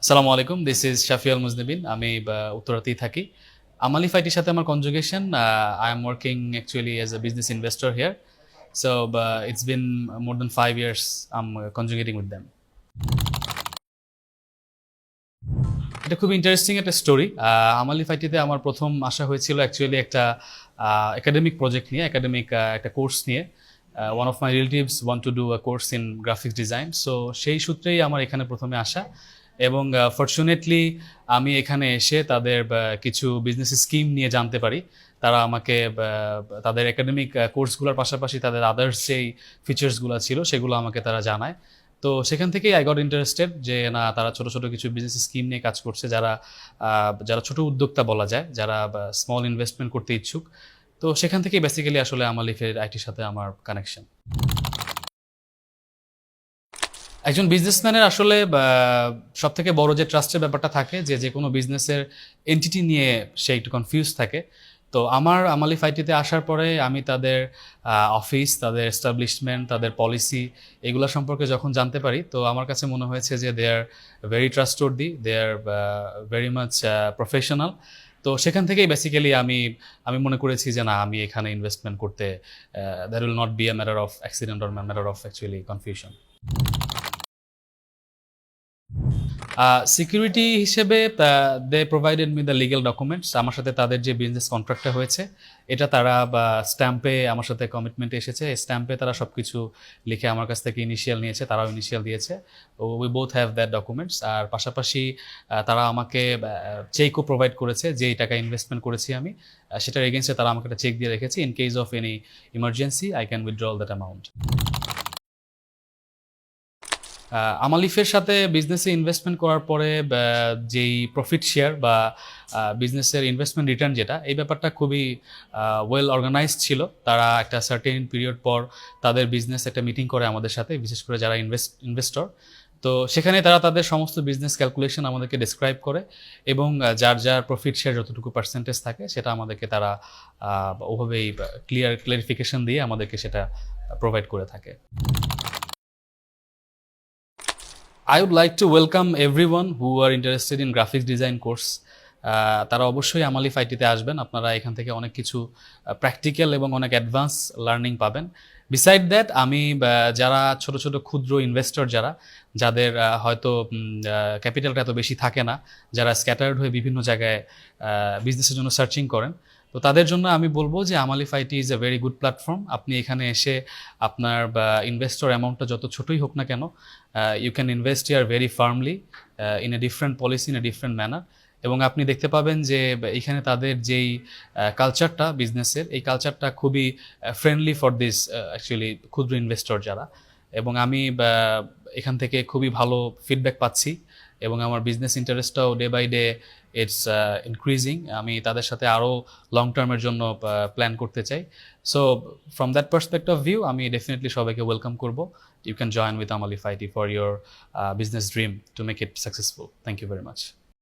আসসালামু আলাইকুম, this is Shafiul মুজনিবিন। আমি উত্তরাতেই থাকি। আমালিফ আইটির সাথে আমার conjugation, I am working actually as a business investor here. So it's been more than 5 years I am conjugating with them. এটা খুব ইন্টারেস্টিং একটা স্টোরি। আমালিফ আইটিতে আমার প্রথম আসা হয়েছিল অ্যাকচুয়ালি একটা একাডেমিক প্রজেক্ট নিয়ে, একাডেমিক একটা কোর্স নিয়ে। One of my relatives want to do a course in graphics design, so সেই সূত্রেই আমার এখানে প্রথমে আসা। এবং ফর্চুনেটলি আমি এখানে এসে তাদের কিছু বিজনেস স্কিম নিয়ে জানতে পারি। তারা আমাকে তাদের একাডেমিক কোর্সগুলোর পাশাপাশি তাদের আদার্স যেই ফিচার্সগুলো ছিল সেগুলো আমাকে তারা জানায়। তো সেখান থেকেই আই গট ইন্টারেস্টেড যে না, তারা ছোট ছোট কিছু বিজনেস স্কিম নিয়ে কাজ করছে, যারা যারা ছোট উদ্যোক্তা বলা যায়, যারা স্মল ইনভেস্টমেন্ট করতে ইচ্ছুক। তো সেখান থেকেই বেসিক্যালি আসলে আমালিফের আইটির সাথে আমার কানেকশন। একজন বিজনেসম্যানের আসলে সব থেকে বড় যে ট্রাস্টের ব্যাপারটা থাকে, যে যে কোনো বিজনেসের এন্টিটি নিয়ে সে একটু কনফিউজ থাকে। তো আমার আমালিফ আইটিতে আসার পরে আমি তাদের অফিস, তাদের এস্টাবলিশমেন্ট, তাদের পলিসি, এগুলো সম্পর্কে যখন জানতে পারি, তো আমার কাছে মনে হয়েছে যে they are very trustworthy, they are very much professional. তো সেখান থেকেই বেসিক্যালি আমি আমি মনে করেছি যে না, আমি এখানে ইনভেস্টমেন্ট করতে there will not be a matter of accident or matter of actually confusion. Security হিসেবে they provided me the legal documents. আমার সাথে তাদের যে বিজনেস কন্ট্রাক্টটা হয়েছে, এটা তারা স্ট্যাম্পে আমার সাথে কমিটমেন্টে এসেছে। স্ট্যাম্পে তারা সব কিছু লিখে আমার কাছ থেকে ইনিশিয়াল নিয়েছে, তারাও ইনিশিয়াল দিয়েছে। We both have that documents. আর পাশাপাশি তারা আমাকে চেকও প্রোভাইড করেছে, যেই টাকা ইনভেস্টমেন্ট করেছি আমি, সেটার এগেনস্টে তারা আমাকে একটা চেক দিয়ে রেখেছে। In case of any emergency I can withdrawal that amount. আমালিফের সাথে বিজনেসে ইনভেস্টমেন্ট করার পরে যেই প্রফিট শেয়ার বা বিজনেসের ইনভেস্টমেন্ট রিটার্ন, যেটা এই ব্যাপারটা খুবই ওয়েল অর্গানাইজড ছিল। তারা একটা সার্টেন পিরিয়ড পর তাদের বিজনেস একটা মিটিং করে আমাদের সাথে, বিশেষ করে যারা ইনভেস্টর। তো সেখানে তারা তাদের সমস্ত বিজনেস ক্যালকুলেশন আমাদেরকে ডেসক্রাইব করে, এবং যার যার প্রফিট শেয়ার যতটুকু পার্সেন্টেজ থাকে সেটা আমাদেরকে তারা ওভাবেই ক্লিয়ারিফিকেশন দিয়ে আমাদেরকে সেটা প্রোভাইড করে থাকে। I would like to welcome everyone who are interested in graphics design course. তারা অবশ্যই আমালিফ আইটিতে আসবেন। আপনারা এখান থেকে অনেক কিছু প্র্যাকটিক্যাল এবং অনেক অ্যাডভান্স লার্নিং পাবেন। বিসাইড দ্যাট, আমি যারা ছোট ছোট ক্ষুদ্র ইনভেস্টর, যাদের হয়তো ক্যাপিটালটা এত বেশি থাকে না, যারা স্ক্যাটার্ড হয়ে বিভিন্ন জায়গায় বিজনেসের জন্য সার্চিং করেন, তো তাদের জন্য আমি বলবো যে Amalif IT is a very good platform. আপনি এখানে এসে আপনার ইনভেস্টর অ্যামাউন্টটা যত ছোটই হোক না কেন, you can invest your very firmly in a different policy, in a different manner. এবং আপনি দেখতে পাবেন যে এখানে তাদের যেই কালচারটা বিজনেসের, এই কালচারটা খুবই ফ্রেন্ডলি ফর দিস অ্যাকচুয়ালি ক্ষুদ্র ইনভেস্টর যারা। এবং আমি এখান থেকে খুবই ভালো ফিডব্যাক পাচ্ছি, এবং আমার বিজনেস ইন্টারেস্টটাও day by day it's increasing. আমি তাদের সাথে আরও লং টার্মের জন্য প্ল্যান করতে চাই। So from that perspective view আমি ডেফিনেটলি সবাইকে ওয়েলকাম করব। You can join with Amalif IT for your business dream to make it successful. Thank you very much.